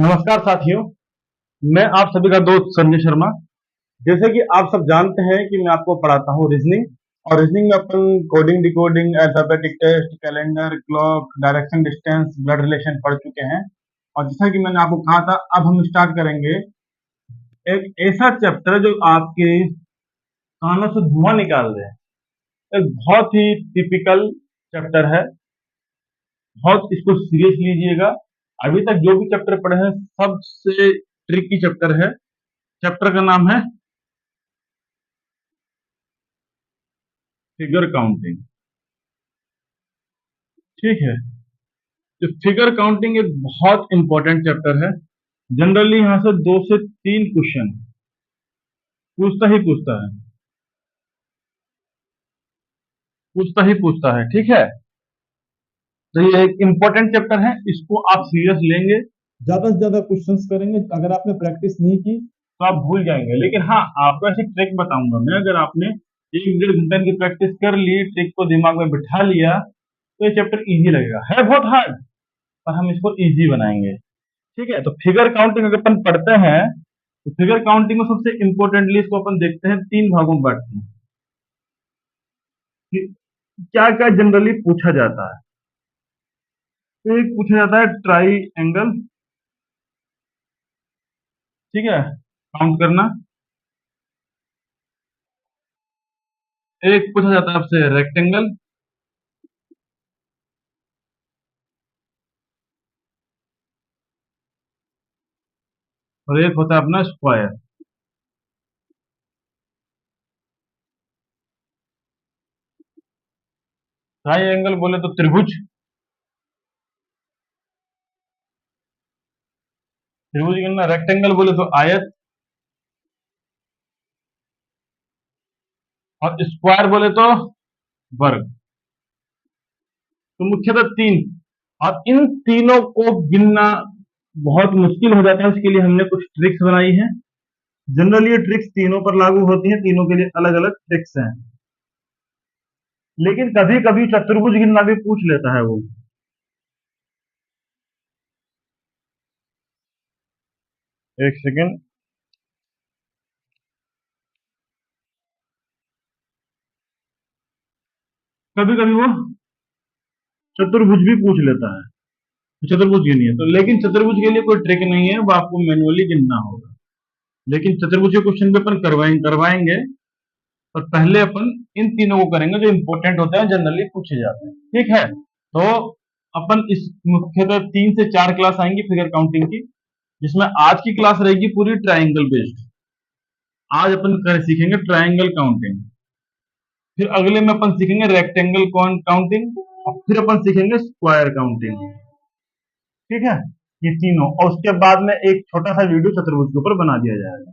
नमस्कार साथियों। मैं आप सभी का दोस्त संजय शर्मा। जैसे कि आप सब जानते हैं कि मैं आपको पढ़ाता हूँ रीजनिंग। और रीजनिंग में अपन coding, decoding, alphabetic test, calendar, clock, direction, distance, blood relation पढ़ चुके हैं। और जैसा कि मैंने आपको कहा था, अब हम स्टार्ट करेंगे एक ऐसा चैप्टर जो आपके कानों से धुआं निकाल दे। एक बहुत ही टिपिकल चैप्टर है। बहुत इसको सीरियस लीजिएगा। अभी तक जो भी चैप्टर पढ़े हैं सबसे ट्रिकी चैप्टर है। चैप्टर का नाम है फिगर काउंटिंग। ठीक है। तो फिगर काउंटिंग एक बहुत इंपॉर्टेंट चैप्टर है। जनरली यहां से 2 से 3 क्वेश्चन पूछता ही पूछता है, पूछता ही पूछता है। ठीक है। तो ये एक इंपॉर्टेंट चैप्टर है, इसको आप सीरियस लेंगे, ज्यादा से ज्यादा क्वेश्चंस करेंगे। अगर आपने प्रैक्टिस नहीं की तो आप भूल जाएंगे। लेकिन हाँ, आपको ऐसी ट्रिक बताऊंगा मैं। अगर आपने 1 डेढ़ घंटे की प्रैक्टिस कर ली, ट्रिक को दिमाग में बिठा लिया, तो ये चैप्टर इजी लगेगा। है बहुत हार्ड, पर हम इसको इजी बनाएंगे। ठीक है। तो फिगर काउंटिंग अगर अपन पढ़ते हैं, तो फिगर काउंटिंग में सबसे इंपॉर्टेंटली इसको अपन देखते हैं, 3 भागों में बांटते हैं कि क्या क्या जनरली पूछा जाता है। तो एक पूछा जाता है ट्राई एंगल। ठीक है, काउंट करना। एक पूछा जाता है आपसे रेक्टेंगल। और एक होता है अपना स्क्वायर। ट्राई एंगल बोले तो त्रिभुज, त्रिभुज गिनना। रेक्टेंगल बोले तो आयत। और स्क्वायर बोले तो वर्ग। तो मुख्यतः 3। और इन तीनों को गिनना बहुत मुश्किल हो जाता है। इसके लिए हमने कुछ ट्रिक्स बनाई हैं। जनरली ये ट्रिक्स तीनों पर लागू होती हैं, तीनों के लिए अलग अलग ट्रिक्स हैं। लेकिन कभी कभी चतुर्भुज गिनना भी पूछ लेता है वो। एक सेकेंड। कभी कभी वो चतुर्भुज भी पूछ लेता है। चतुर्भुज गिनिए तो, लेकिन चतुर्भुज के लिए कोई ट्रिक नहीं है, वो आपको मैनुअली गिनना होगा। लेकिन चतुर्भुज के क्वेश्चन भी अपन करवाएंगे। और पहले अपन इन तीनों को करेंगे जो इंपॉर्टेंट होते हैं, जनरली पूछे जाते हैं। ठीक है। तो अपन इस मुख्यतः 3 से 4 क्लास आएंगी फिगर काउंटिंग की, जिसमें आज की क्लास रहेगी पूरी ट्राइंगल बेस्ड। आज अपन सीखेंगे ट्राइंगल काउंटिंग। फिर अगले में अपन सीखेंगे रेक्टेंगल काउंटिंग। और फिर अपन सीखेंगे स्क्वायर काउंटिंग। ठीक है। ये तीनों, और उसके बाद में एक छोटा सा वीडियो चतुर्भुज के ऊपर बना दिया जाएगा।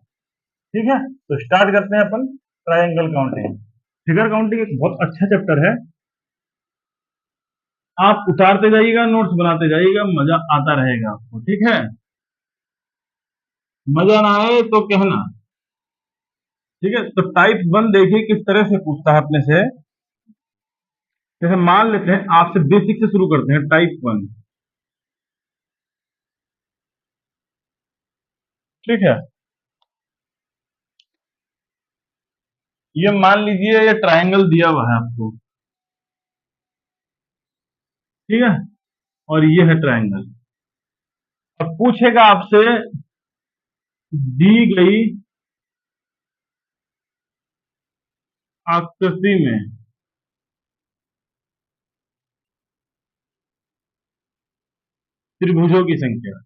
ठीक है। तो स्टार्ट करते हैं अपन ट्राइंगल काउंटिंग। फिगर काउंटिंग एक बहुत अच्छा चैप्टर है। आप उतारते जाइएगा, नोट्स बनाते जाइएगा, मजा आता रहेगा आपको। ठीक है। मजा ना आए तो कहना। ठीक है। तो टाइप 1 देखिए किस तरह से पूछता है अपने से। जैसे मान लेते हैं, आपसे बेसिक से शुरू करते हैं। टाइप 1। ठीक है। ये मान लीजिए ये ट्राइंगल दिया हुआ है आपको। ठीक है। और ये है ट्राइंगल। अब पूछेगा आपसे, दी गई आकृति में त्रिभुजों की संख्या।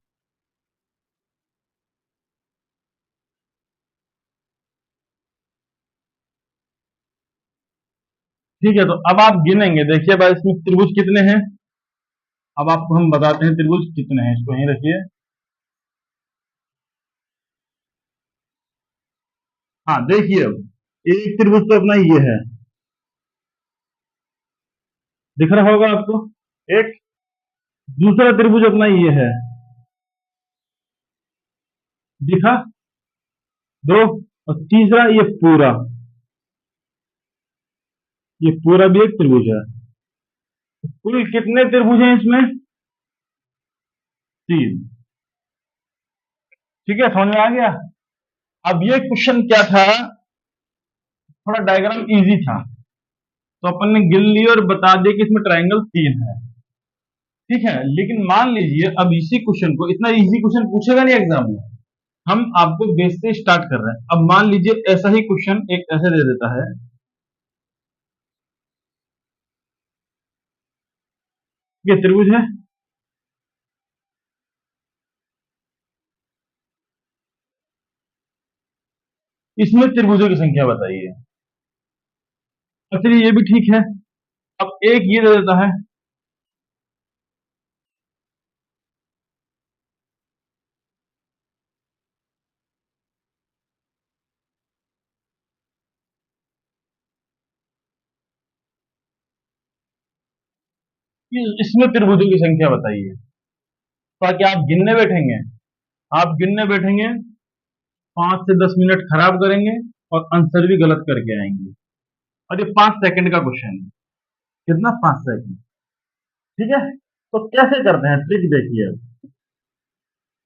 ठीक है। तो अब आप गिनेंगे, देखिए भाई इसमें त्रिभुज कितने हैं। अब आपको हम बताते हैं त्रिभुज कितने हैं, इसको यहीं रखिए। हाँ देखिए, अब एक त्रिभुज तो अपना ये है, दिख रहा होगा आपको। एक दूसरा त्रिभुज अपना ये है, दिखा। दो। और तीसरा ये पूरा, ये पूरा भी एक त्रिभुज है। कुल कितने त्रिभुज हैं इसमें? 3। ठीक है, समझ में आ गया। अब ये क्वेश्चन क्या था, थोड़ा डायग्राम इजी था, तो अपन ने गिन ली और बता दिया कि इसमें ट्रायंगल 3 है। ठीक है, लेकिन मान लीजिए अब इसी क्वेश्चन को, इतना इजी क्वेश्चन पूछेगा नहीं एग्जाम में, हम आपको बेस से स्टार्ट कर रहे हैं। अब मान लीजिए ऐसा ही क्वेश्चन एक ऐसे दे देता है, ये त्रिभुज है, इसमें त्रिभुजों की संख्या बताइए। अब चलिए ये भी ठीक है। अब एक ये दे देता है, कि इसमें त्रिभुजों की संख्या बताइए। ताकि आप गिनने बैठेंगे, आप गिनने बैठेंगे 5 से 10 मिनट खराब करेंगे और आंसर भी गलत करके आएंगे। और ये 5 सेकंड का क्वेश्चन है, कितना, 5 सेकंड। ठीक है, तो कैसे करते हैं, ट्रिक देखिए। अब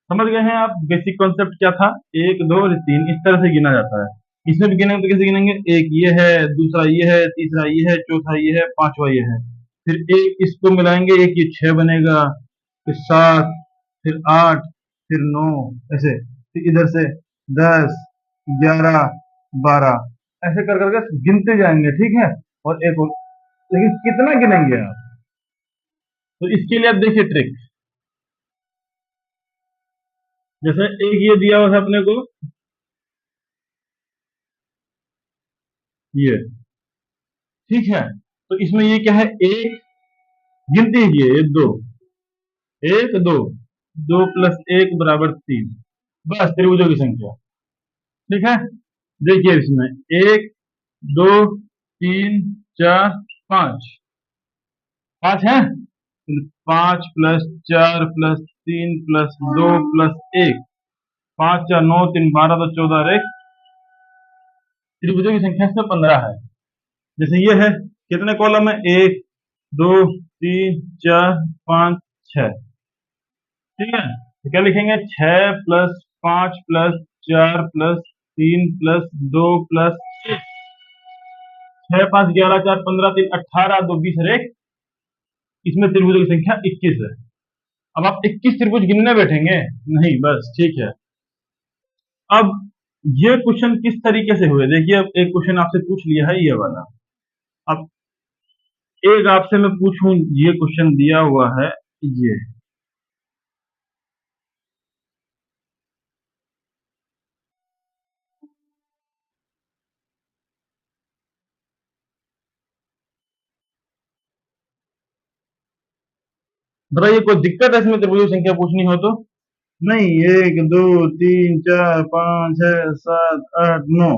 समझ गए हैं आप बेसिक कॉन्सेप्ट क्या था, 1 2 3 इस तरह से गिना जाता है। इसमें भी गिनेंगे तो कैसे गिनेंगे, एक ये है, दूसरा ये है, तीसरा ये है, चौथा ये है, पांचवा ये है, फिर एक इसको मिलाएंगे, एक ये 6 बनेगा, फिर 7, फिर 8, फिर 9, ऐसे, फिर इधर से 10 11 12, ऐसे कर करके गिनते जाएंगे। ठीक है, और एक और, लेकिन कितना गिनेंगे आप, तो इसके लिए आप देखिए ट्रिक। जैसे एक ये दिया हुआ था अपने को, ये, ठीक है, तो इसमें ये क्या है, एक, गिनते ही ये दो, एक दो, 2 + 1 = 3, बस त्रिभुजों की संख्या। ठीक है, देखिए इसमें 1 2 3 4 5, 5 है, 5 + 4 + 3 + 2 + 1, 5 4 9 3 12, तो 14 और एक, त्रिभुजों की संख्या इसमें 15 है। जैसे ये है, कितने कॉलम है, 1 2 3 4 5 6। ठीक है, तो क्या लिखेंगे, 6 + 5 + 4 + 3 + 2 + 1, 6 5 11 4 15 3 18 2 20 और 1, इसमें त्रिभुजों की संख्या 21 है। अब आप 21 त्रिभुज गिनने बैठेंगे, नहीं, बस ठीक है। अब ये क्वेश्चन किस तरीके से हुए, देखिए अब एक क्वेश्चन आपसे पूछ लिया है ये वाला। अब एक आपसे मैं पूछूं, ये क्वेश्चन दिया हुआ है, ये बताइए, कोई दिक्कत है इसमें त्रिभुजों की संख्या पूछनी हो तो? नहीं, 1 2 3 4 5 6 7 8 9,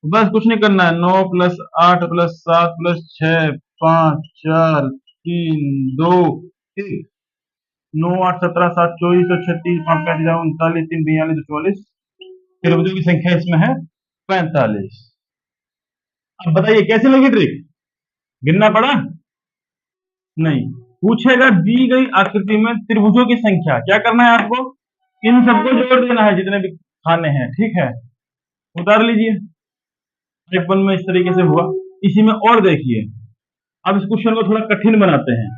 बस कुछ नहीं करना है, 9 + 8 + 7 + 6 5 4 3 2 1, 9 8 17 7 24 तो 36 5 35 39 40 3 42 44, त्रिभुजों की संख्या इसमें है 45। अब बताइए कैसे लगी ट्रिक, गिनना पड़ा? नहीं, पूछेगा दी गई आकृति में त्रिभुजों की संख्या, क्या करना है आपको, इन सबको जोड़ देना है जितने भी खाने हैं। ठीक है, उतार लीजिए। स्टेप 1 में इस तरीके से हुआ, इसी में और देखिए। अब इस क्वेश्चन को थोड़ा कठिन बनाते हैं।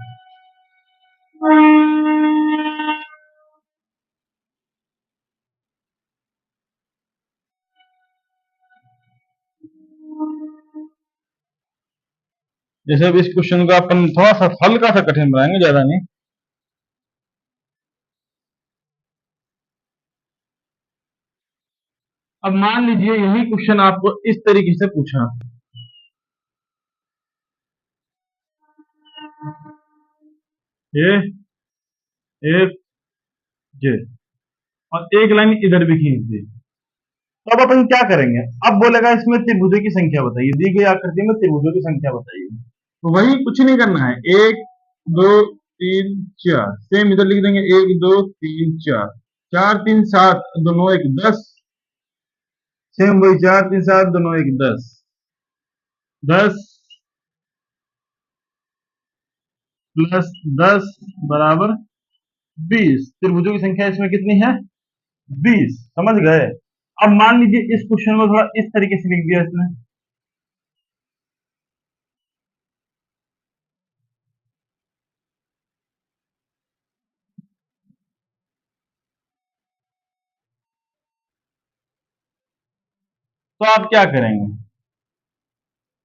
जैसे अब इस क्वेश्चन को अपन थोड़ा सा हल्का सा कठिन बनाएंगे, ज्यादा नहीं। अब मान लीजिए यही क्वेश्चन आपको इस तरीके से पूछा, ये एक, ये, और एक लाइन इधर भी खींच दी, तो अब अपन क्या करेंगे, अब बोलेगा इसमें त्रिभुजों की संख्या बताइए, दी गई आकृति में त्रिभुजों की संख्या बताइए। तो वही, कुछ नहीं करना है, 1 2 3 4, सेम इधर लिख देंगे, 1 2 3 4, 4 3 7 2 9 1 10, सेम वही, 4 3 7 2 9 1 10, 10 + 10 = 20, त्रिभुजों की संख्या इसमें कितनी है, 20। समझ गए? अब मान लीजिए इस क्वेश्चन को थोड़ा इस तरीके से लिख दिया इसने। तो आप क्या करेंगे?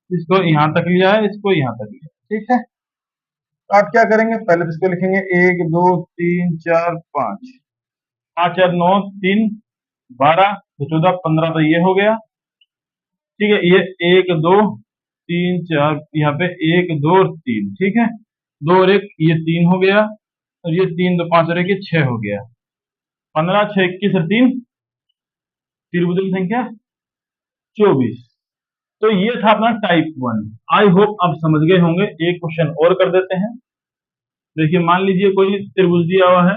इसको यहां तक लिया है, इसको यहां तक लिया, ठीक है। तो आप क्या करेंगे? पहले तो इसको लिखेंगे 1 2 3 4 5। 5 और 9 3 12, तो 14 15, तो ये हो गया। ठीक है, ये 1 2 3 4, यहाँ पे 1 2 और 3, ठीक है। 2 और 1, ये 3 हो गया। और ये 3 2 5 और 1, ये 6 हो गया। 15 6 21 और 3, त्रिभुजों की संख्या 24। तो ये था अपना टाइप 1। आई होप आप समझ गए होंगे। एक क्वेश्चन और कर देते हैं। देखिए, मान लीजिए कोई त्रिभुज दिया हुआ है।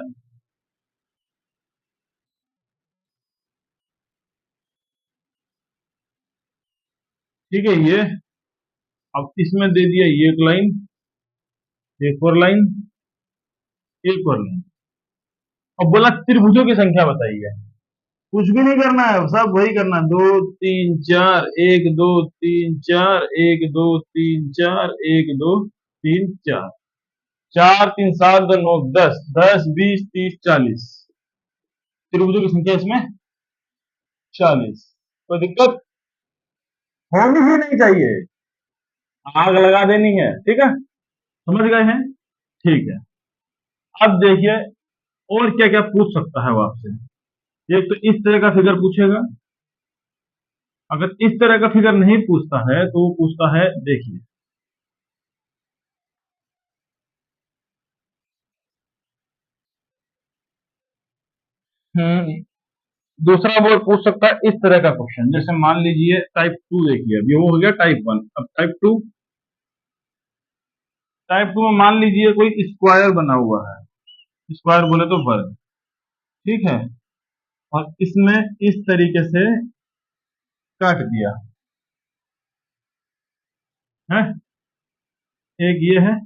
ठीक है, ये अब इसमें दे दिया ये एक लाइन, एक और लाइन, एक और लाइन। अब बोला त्रिभुजों की संख्या बताइए। कुछ भी नहीं करना है, सब वही करना है। 2 3 4, 1 2 3 4, 1 2 3 4, 1 2 3 4। 4 3 7 2 9 10, 10 20 30 40। त्रिभुजों की संख्या इसमें 40। कोई दिक्कत होनी ही नहीं चाहिए, आग लगा देनी है, ठीक है। समझ गए हैं? ठीक है। अब देखिए और क्या क्या पूछ सकता है वो आपसे। एक तो इस तरह का फिगर पूछेगा। अगर इस तरह का फिगर नहीं पूछता है तो वो पूछता है, देखिए। हम्म दूसरा वो पूछ सकता है इस तरह का क्वेश्चन, जैसे मान लीजिए टाइप 2। देखिए, अभी वो हो गया टाइप 1, अब टाइप 2। टाइप 2 में मान लीजिए कोई स्क्वायर बना हुआ है। स्क्वायर बोले तो वर्ग, ठीक है। और इसमें इस तरीके से काट दिया है। एक ये है।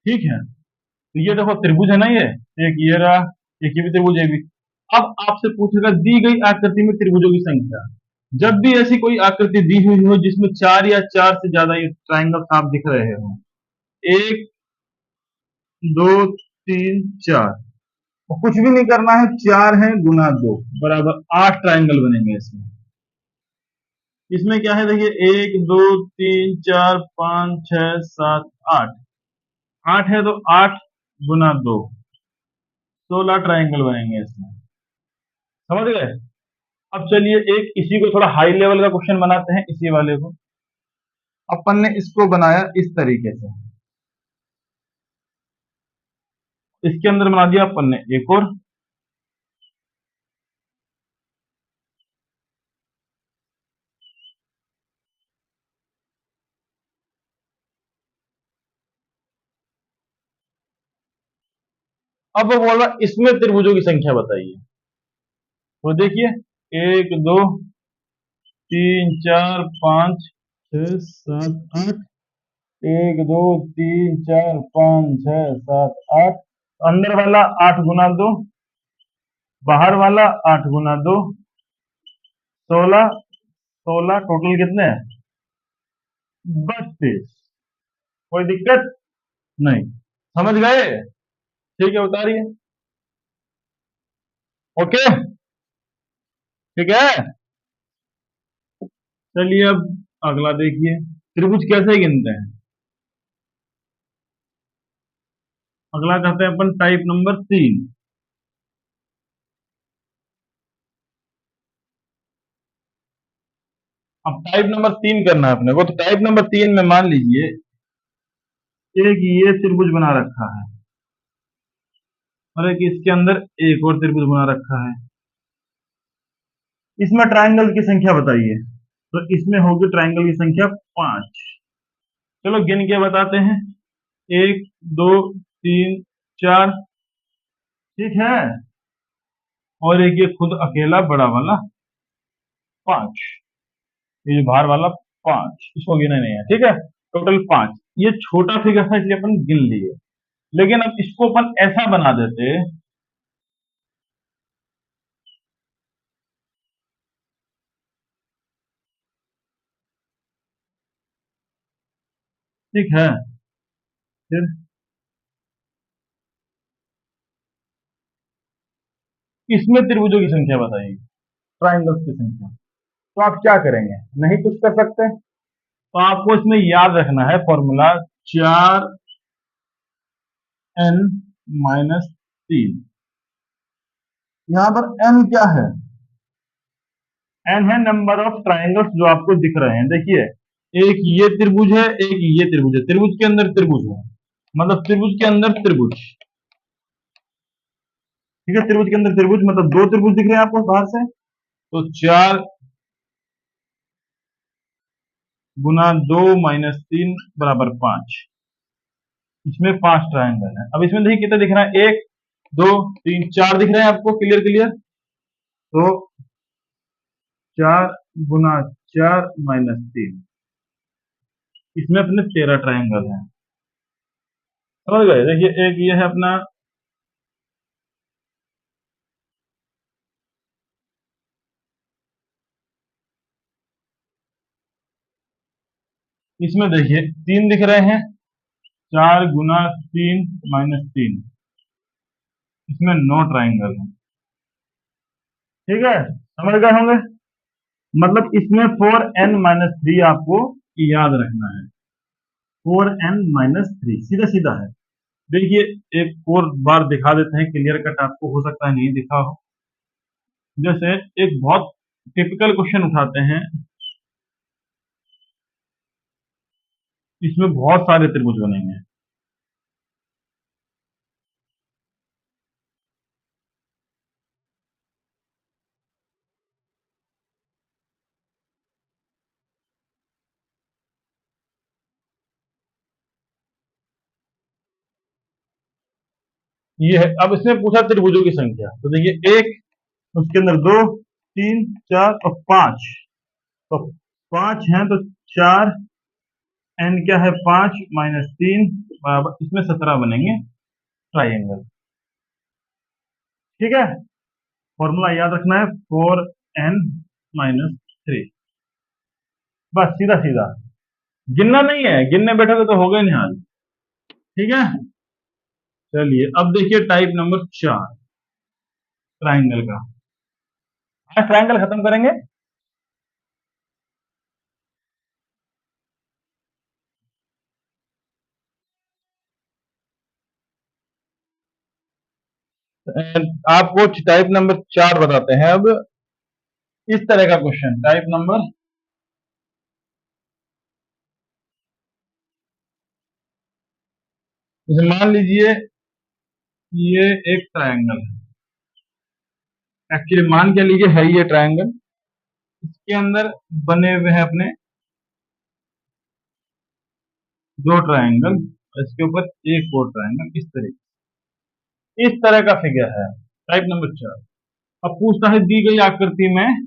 ठीक है, तो ये देखो त्रिभुज है ना, ये एक ये रहा, एक ये भी त्रिभुज है भी। अब आपसे पूछेगा दी गई आकृति में त्रिभुजों की संख्या। जब भी ऐसी कोई आकृति दी हुई हो जिसमें चार या चार से ज्यादा ये ट्राइंगल आप दिख रहे हो, 1 2 3 4, और कुछ भी नहीं करना है, 4 है गुना 2 बराबर 8 ट्राइंगल बनेंगे इसमें। इसमें क्या है, देखिए 1 2 3 4 5 6 7 8। 8 है तो 8 गुना 2, 16 ट्राइंगल बनेंगे इसमें। समझ गए? अब चलिए एक इसी को थोड़ा हाई लेवल का क्वेश्चन बनाते हैं, इसी वाले को। अपन ने इसको बनाया इस तरीके से। इसके अंदर बना दिया अपन ने एक और। अब वो बोल रहा इसमें त्रिभुजों की संख्या बताइए। तो देखिए, 1 2 3 4 5 6 7 8। 1 2 3 4 5 6 7 8। अंदर वाला 8 गुना 2, बाहर वाला 8 गुना 2, 16। 16 टोटल कितने हैं? 32। कोई दिक्कत नहीं। समझ गए? ठीक है, उतारिए। ओके, ठीक है। चलिए अब अगला देखिए, त्रिभुज कैसे गिनते हैं। अगला करते हैं अपन टाइप नंबर 3। अब टाइप नंबर 3 करना है अपने को। तो टाइप नंबर 3 में मान लीजिए एक ये त्रिभुज बना रखा है, और एक इसके अंदर एक और त्रिभुज बना रखा है। इसमें ट्राइंगल की संख्या बताइए। तो इसमें होगी ट्राइंगल की संख्या 5। चलो गिन के बताते हैं। 1 2 3 4, ठीक है। और एक ये खुद अकेला बड़ा वाला 5, ये जो बाहर वाला 5, इसको गिना नहीं है, ठीक है। टोटल 5। ये छोटा फिगर था इसलिए अपन गिन लिए, लेकिन अब इसको अपन ऐसा बना देते, ठीक है। फिर इसमें त्रिभुजों की संख्या बताइए, ट्राइंगल्स की संख्या। तो आप क्या करेंगे, नहीं कुछ कर सकते, तो आपको इसमें याद रखना है फॉर्मूला 4n-3। यहां पर n क्या है, n है नंबर ऑफ ट्राइंगल्स जो आपको दिख रहे हैं। देखिए, एक ये त्रिभुज है, एक ये त्रिभुज है, त्रिभुज के अंदर त्रिभुज है, मतलब त्रिभुज के अंदर त्रिभुज। ठीक है, त्रिभुज के अंदर त्रिभुज मतलब दो त्रिभुज दिख रहे हैं आपको बाहर से, तो 4 × 2 - 3 = 5। इसमें 5 ट्राइंगल है। अब इसमें देखिए कितना दिख रहा है, 1 2 3 4 दिख रहे हैं आपको, क्लियर क्लियर। तो 4 × 4 - 3, इसमें अपने 13 ट्राइंगल हैं। समझ गए। देखिए एक ये है अपना, इसमें देखिए 3 दिख रहे हैं, 4 × 3 - 3, इसमें 9 ट्राइंगल हैं। ठीक है, समझ गए होंगे। मतलब इसमें 4n-3 आपको याद रखना है, 4n-3 सीधा सीधा है। देखिए एक और बार दिखा देते हैं, क्लियर कट आपको हो सकता है नहीं दिखा हो। जैसे एक बहुत टिपिकल क्वेश्चन उठाते हैं, इसमें बहुत सारे त्रिभुज बनेंगे। ये है, अब इसमें पूछा त्रिभुजों की संख्या, तो देखिए एक, उसके अंदर 2 3 4 और 5, तो 5 हैं तो 4, n क्या है 5 - 3 बराबर, इसमें 17 बनेंगे ट्राइंगल। ठीक है, फॉर्मूला याद रखना है 4n - 3, बस सीधा सीधा। गिनना नहीं है, गिनने बैठोगे तो होगा ही नहीं हाल। ठीक है, चलिए अब देखिए टाइप नंबर 4 ट्राइंगल का। ट्राइंगल खत्म करेंगे। आपको टाइप नंबर 4 बताते हैं अब। इस तरह का क्वेश्चन टाइप नंबर, जैसे मान लीजिए ये एक ट्राइंगल है, एक्चुअली मान क्या लीजिए है ये ट्राइंगल, इसके अंदर बने हुए हैं अपने दो ट्राइंगल, इसके ऊपर एक और ट्राइंगल, इस तरह का फिगर है टाइप नंबर 4। अब पूछता है दी गई आकृति में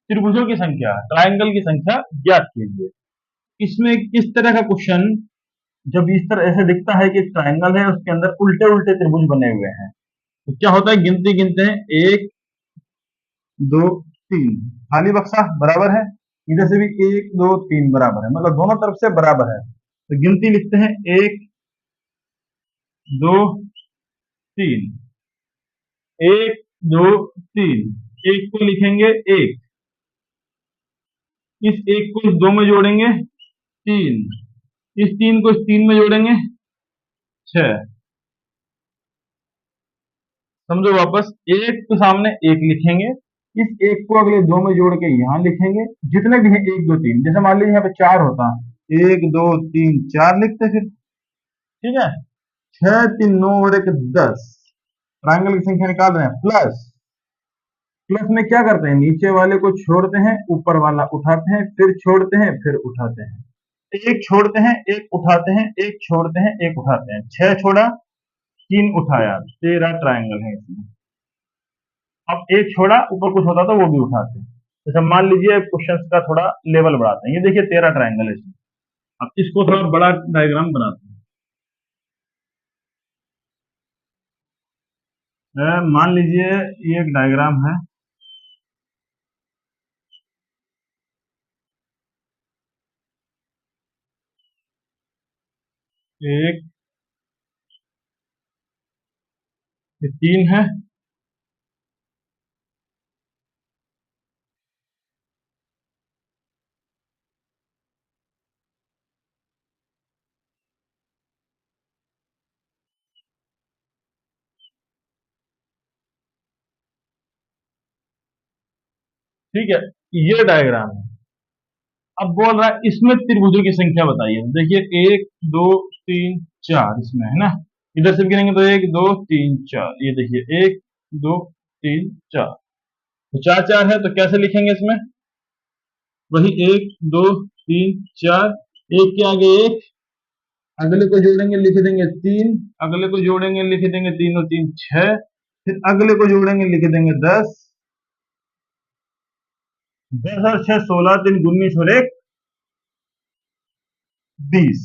त्रिभुजों की संख्या, ट्राइंगल की संख्या ज्ञात कीजिए। इसमें किस तरह का क्वेश्चन, जब इस तरह ऐसे दिखता है कि ट्राइंगल है उसके अंदर उल्टे उल्टे त्रिभुज बने हुए हैं, तो क्या होता है, गिनती गिनते हैं 1 2 3, खाली बक्सा बराबर है, इधर से भी 1 2 3 बराबर है, मतलब दोनों तरफ से बराबर है, तो गिनती लिखते हैं 1 2 3, 1 2 3, एक को लिखेंगे 1, इस एक को इस 2 में जोड़ेंगे 3, इस 3 को इस 3 में जोड़ेंगे 6। समझो वापस, एक के सामने एक लिखेंगे, इस एक को अगले 2 में जोड़ के यहां लिखेंगे, जितने भी हैं 1 2 3, जैसे मान लीजिए यहाँ पे 4 होता, 1 2 3 4 लिखते फिर। ठीक है, 6 3 9 और 1 10, ट्राइंगल की संख्या निकाल रहे हैं। प्लस प्लस में क्या करते हैं, नीचे वाले को छोड़ते हैं, ऊपर वाला उठाते हैं, फिर छोड़ते हैं, फिर उठाते हैं, एक छोड़ते हैं एक उठाते हैं, एक छोड़ते हैं एक उठाते हैं, 6 छोड़ा 3 उठाया, 13 ट्राइंगल है इसमें। अब एक छोड़ा, ऊपर कुछ होता तो वो भी उठाते हैं। जैसे मान लीजिए क्वेश्चन का थोड़ा लेवल बढ़ाते हैं, ये देखिए 13 ट्राइंगल है इसमें। अब इसको थोड़ा बड़ा डायग्राम बनाते हैं। मान लीजिए ये एक डायग्राम है। एक, ये तीन है, ठीक है, ये डायग्राम है। अब बोल रहा है इसमें त्रिभुजों की संख्या बताइए। देखिए एक, दो, तीन, चार इसमें है ना। इधर से गिनेंगे तो एक, दो, तीन, चार। ये देखिए एक, दो, तीन, चार। तो चार चार है तो कैसे लिखेंगे इसमें? वही एक, दो, तीन, चार। एक के आगे एक, अगले को जोड़ेंगे लिख देंगे तीन, अगले को जोड़ेंगे लिख देंगे तीन और तीन छह, फिर अगले को जोड़ेंगे लिख देंगे दस। दस और छह 16, तीन 19 और एक 20,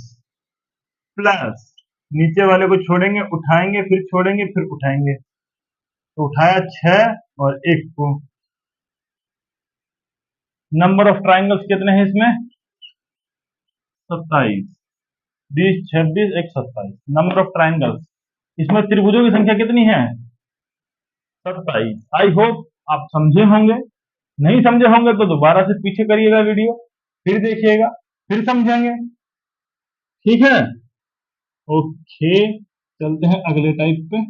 प्लस नीचे वाले को छोड़ेंगे उठाएंगे फिर छोड़ेंगे फिर उठाएंगे, तो उठाया छह और एक को। नंबर ऑफ ट्राइंगल्स कितने हैं इसमें? 27। 20, 26, एक 27 नंबर ऑफ ट्राइंगल्स। इसमें त्रिभुजों की संख्या कितनी है? 27। आई होप आप समझे होंगे। नहीं समझे होंगे तो दोबारा से पीछे करिएगा वीडियो, फिर देखिएगा, फिर समझेंगे। ठीक है, ओके, चलते हैं अगले टाइप पे।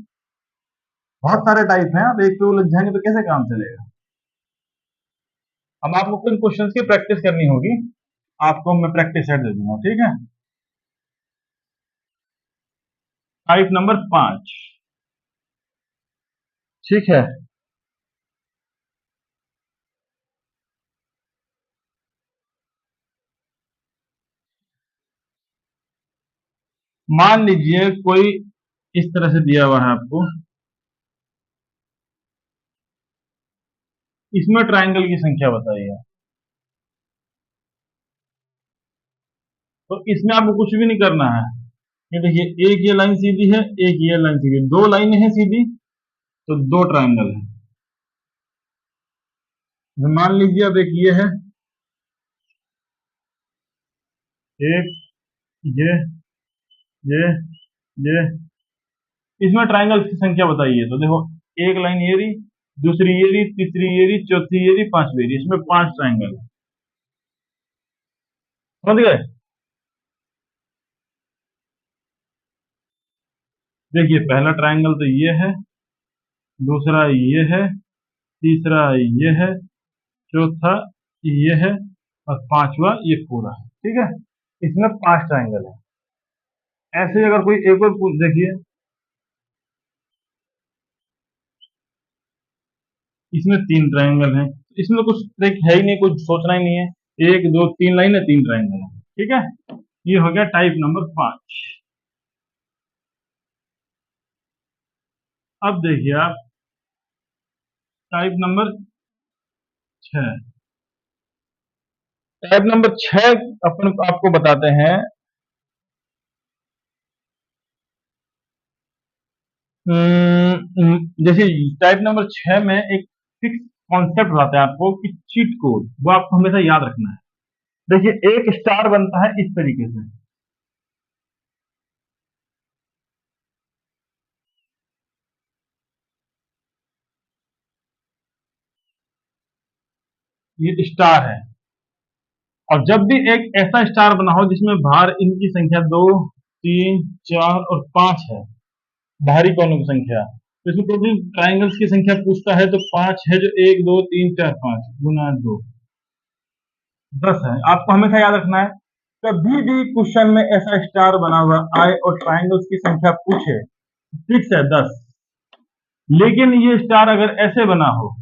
बहुत सारे टाइप हैं, आप एक पे उलझ जाएंगे तो कैसे काम चलेगा। अब आपको कुछ क्वेश्चंस की प्रैक्टिस करनी होगी, आपको मैं प्रैक्टिस सेट दे दूंगा, ठीक है। टाइप नंबर 5, ठीक है। मान लीजिए कोई इस तरह से दिया हुआ है आपको, इसमें ट्राइंगल की संख्या बताइए। तो इसमें आपको कुछ भी नहीं करना है। ये देखिए एक ये लाइन सीधी है, एक ये लाइन सीधी, दो लाइन है सीधी, तो दो ट्राइंगल है। तो मान लीजिए अब एक ये है, एक ये ये ये, इसमें ट्राइंगल की संख्या बताइए। तो देखो एक लाइन ये रही, दूसरी ये रही, तीसरी ये रही, चौथी ये रही, पांचवी रही, इसमें पांच ट्राइंगल है। समझ गए? देखिए पहला ट्राइंगल तो ये है, दूसरा ये है, तीसरा ये है, चौथा ये है, और पांचवा ये पूरा है। ठीक है, इसमें पांच ट्राइंगल है। ऐसे ही अगर कोई एक और देखिए, इसमें तीन ट्राइंगल है, इसमें कुछ ट्रिक है ही नहीं, कुछ सोचना ही नहीं है। एक दो तीन लाइन है, तीन ट्राइंगल है। ठीक है, ये हो गया टाइप नंबर 5। अब देखिए आप टाइप नंबर 6। टाइप नंबर 6 अपन आपको बताते हैं। जैसे टाइप नंबर 6 में एक फिक्स कॉन्सेप्ट बताते हैं आपको कि चीट कोड, वो आपको हमेशा याद रखना है। देखिए एक स्टार बनता है इस तरीके से, ये स्टार है। और जब भी एक ऐसा स्टार बना हो जिसमें बाहर इनकी संख्या दो, तीन, चार और पांच है, बाहरी कोनों की संख्या, तो इसमें टोटल ट्राइंगल्स की संख्या पूछता है तो पांच है, जो एक, दो, तीन, चार, पांच गुना दो 10 है। आपको हमेशा याद रखना है, कभी भी क्वेश्चन में ऐसा स्टार बना हुआ आए और ट्राइंगल्स की संख्या पूछे, फिक्स है 10। लेकिन ये स्टार अगर ऐसे बना हो,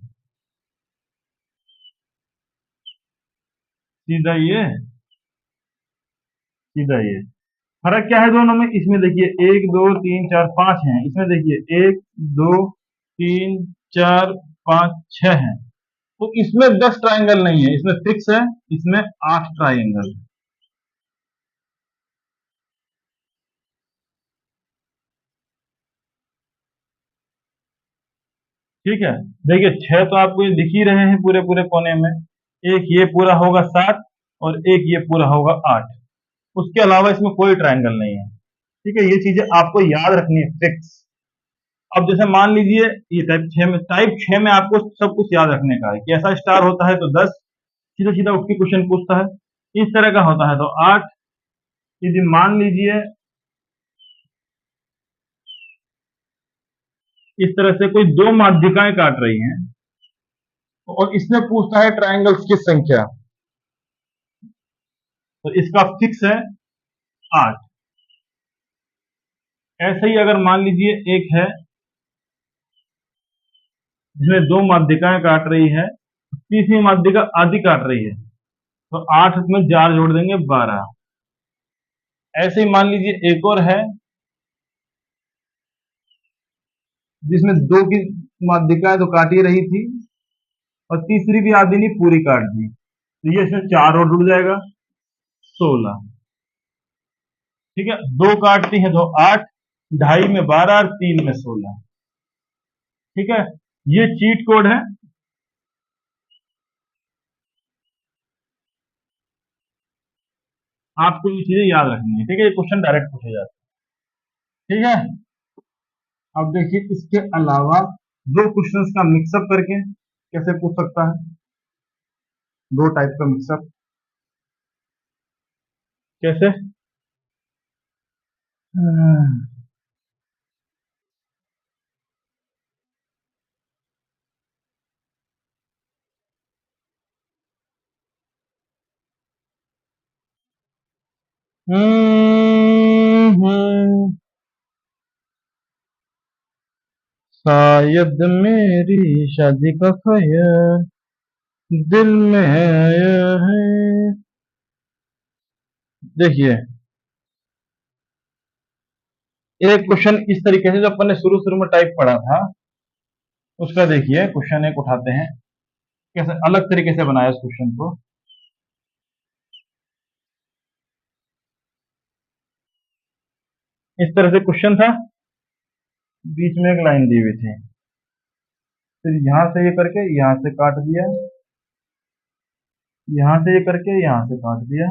सीधा ये, सीधा ये, फर्क क्या है दोनों में? इसमें देखिए एक, दो, तीन, चार, पांच हैं, इसमें देखिए एक, दो, तीन, चार, पांच, छह हैं। तो इसमें 10 ट्राइंगल नहीं है, इसमें फिक्स है, इसमें 8 ट्राइंगल। ठीक है, देखिए 6 तो आपको ये दिख ही रहे हैं पूरे पूरे कोने में, एक ये पूरा होगा 7 और एक ये पूरा होगा 8। उसके अलावा इसमें कोई ट्रायंगल नहीं है। ठीक है, ये चीजें आपको याद रखनी है फिक्स। अब जैसे मान लीजिए ये टाइप 6 में आपको सब कुछ याद रखने का है कि ऐसा स्टार होता है तो 10, सीधा सीधा उठ के क्वेश्चन पूछता है। इस तरह का होता है तो 8। यदि मान लीजिए इस तरह से कोई दो माध्यिकाएं काट रही हैं और इसमें पूछता है ट्रायंगल्स की संख्या, तो इसका फिक्स है 8। ऐसे ही अगर मान लीजिए एक है जिसमें दो माध्यिकाएं काट रही है, तीसरी माध्यिका आधी काट रही है, तो 8 में 4 जोड़ देंगे 12। ऐसे ही मान लीजिए एक और है जिसमें दो की माध्यिकाएं तो काट ही रही थी और तीसरी भी आधी नहीं पूरी काट दी, तो ये इसमें 4 और जुड़ जाएगा 16। ठीक है, दो काटती है तो 8, ढाई में 12 और 3 में 16। ठीक है, ये चीट कोड है। आपको ये चीजें याद रखनी है। ठीक है, ये क्वेश्चन डायरेक्ट पूछे जाते हैं। ठीक है, अब देखिए इसके अलावा दो क्वेश्चंस का मिक्सअप करके कैसे पूछ सकता है, दो टाइप का मिक्सअप कैसे। हम्म, शायद मेरी शादी का ख्याल दिल में आया है। देखिए एक क्वेश्चन इस तरीके से जो अपन ने शुरू शुरू में टाइप पढ़ा था उसका देखिए क्वेश्चन एक उठाते हैं, कैसे अलग तरीके से बनाया इस क्वेश्चन को। इस तरह से क्वेश्चन था, बीच में एक लाइन दी हुई थी, फिर यहां से ये करके यहां से काट दिया, यहां से ये करके यहां से काट दिया।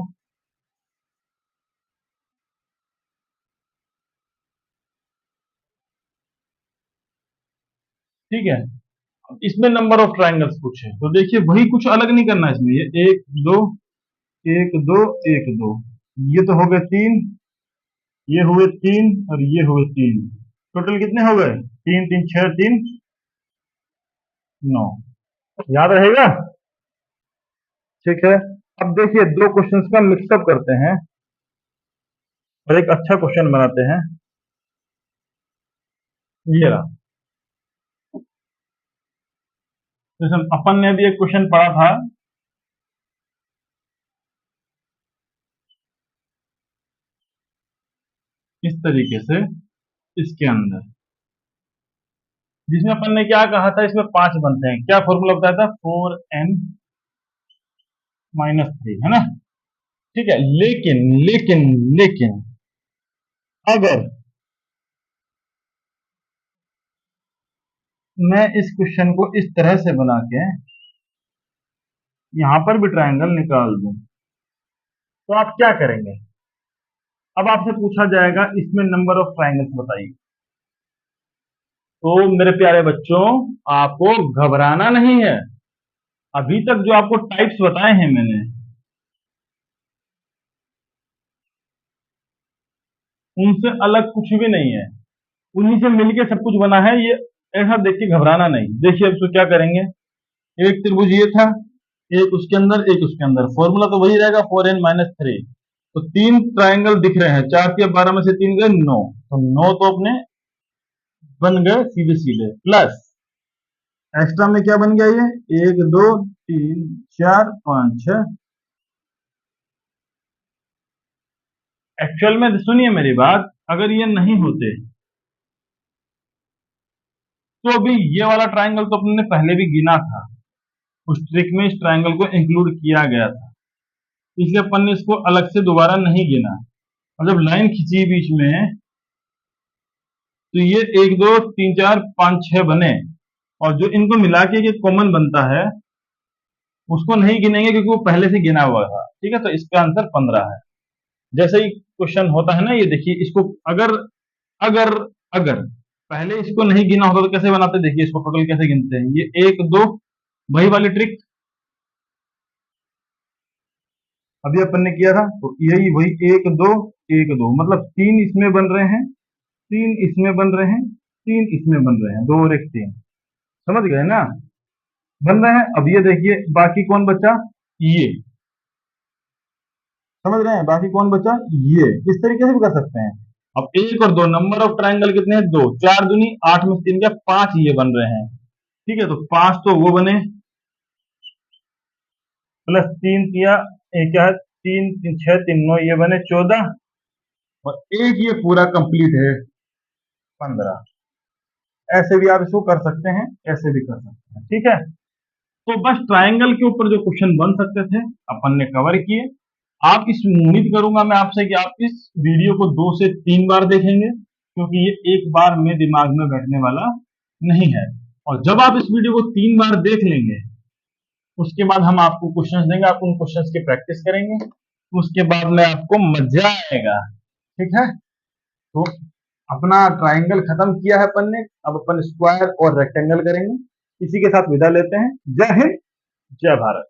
ठीक है, अब इसमें नंबर ऑफ ट्रायंगल्स पूछे तो देखिए वही कुछ अलग नहीं करना है इसमें, ये एक दो एक दो एक दो, ये तो हो गए 3, ये हुए 3 और ये हुए 3, टोटल कितने हो गए 3 3 6 3 9। याद रहेगा। ठीक है, अब देखिए दो क्वेश्चंस का मिक्सअप करते हैं और एक अच्छा क्वेश्चन बनाते हैं। ये रहा, जैसे अपन ने भी एक क्वेश्चन पढ़ा था, इस तरीके से इसके अंदर, जिसमें अपन ने क्या कहा था इसमें 5 बनते हैं, क्या फॉर्मूला बताया था 4n-3, है ना। ठीक है, लेकिन लेकिन लेकिन अगर मैं इस क्वेश्चन को इस तरह से बना के यहां पर भी ट्रायंगल निकाल दूं तो आप क्या करेंगे। अब आपसे पूछा जाएगा इसमें नंबर ऑफ ट्रायंगल्स बताइए। तो मेरे प्यारे बच्चों आपको घबराना नहीं है, अभी तक जो आपको टाइप्स बताए हैं मैंने उनसे अलग कुछ भी नहीं है, उन्हीं से मिलके सब कुछ बना है ये। ऐसा देख के घबराना नहीं। देखिए अब तो क्या करेंगे, एक त्रिभुज ये था, एक उसके अंदर एक उसके अंदर, फॉर्मूला तो वही रहेगा 4n-3। तो 3 ट्रायंगल दिख रहे हैं, 4 से 12 में से 3 गए 9, तो 9 तो अपने बन गए सीधे सीधे, प्लस एक्स्ट्रा में क्या बन गया ये 1 2 3 4 5 6। एक्चुअल में सुनिए मेरी बात, अगर ये नहीं होते तो अभी ये वाला ट्रायंगल तो अपने पहले भी गिना था, उस ट्रिक में इस ट्रायंगल को इंक्लूड किया गया था, इसलिए अपन ने इसको अलग से दोबारा नहीं गिना। और जब लाइन खींची बीच में तो ये 1 2 3 4 5 6 बने, और जो इनको मिला के कॉमन बनता है उसको नहीं गिनेंगे क्योंकि वो पहले से गिना हुआ था। ठीक है, तो इसका आंसर 15 है। जैसे ही क्वेश्चन होता है ना, ये देखिए इसको अगर अगर अगर पहले इसको नहीं गिना होता तो कैसे बनाते, देखिए इसको टोटल कैसे गिनते हैं, ये 1 2, वही वाली ट्रिक अभी अपन ने किया था, तो यही वही 1 2 1 2, मतलब 3 इसमें बन रहे हैं, 3 इसमें बन रहे हैं, 3 इसमें बन रहे हैं, 2 और 1 3। समझ गए ना, बन रहे हैं। अब ये देखिए बाकी कौन बचा, ये समझ रहे हैं, बाकी कौन बचा, ये इस तरीके से भी कर सकते हैं। अब 1 और 2 नंबर ऑफ ट्राइंगल कितने हैं, 2, 4 दूनी 8 में 3 क्या 5 ये बन रहे हैं। ठीक है, तो 5 तो वो बने, प्लस 3 किया, क्या है 3 3 6 3 9, ये बने 14, और एक ये पूरा कंप्लीट है 15। ऐसे भी आप इसको कर सकते हैं, ऐसे भी कर सकते हैं। ठीक है, तो बस ट्राइंगल के ऊपर जो क्वेश्चन बन सकते थे अपन ने कवर किए। आप इस उम्मीद करूंगा मैं आपसे कि आप इस वीडियो को 2 से 3 बार देखेंगे, क्योंकि ये एक बार में दिमाग में बैठने वाला नहीं है। और जब आप इस वीडियो को 3 बार देख लेंगे, उसके बाद हम आपको क्वेश्चंस देंगे, आप उन क्वेश्चंस की प्रैक्टिस करेंगे, उसके बाद में आपको मजा आएगा। ठीक है, तो अपना ट्राइंगल खत्म किया है अपन ने, अब अपन स्क्वायर और रेक्टेंगल करेंगे। इसी के साथ विदा लेते हैं। जय हिंद, जय भारत।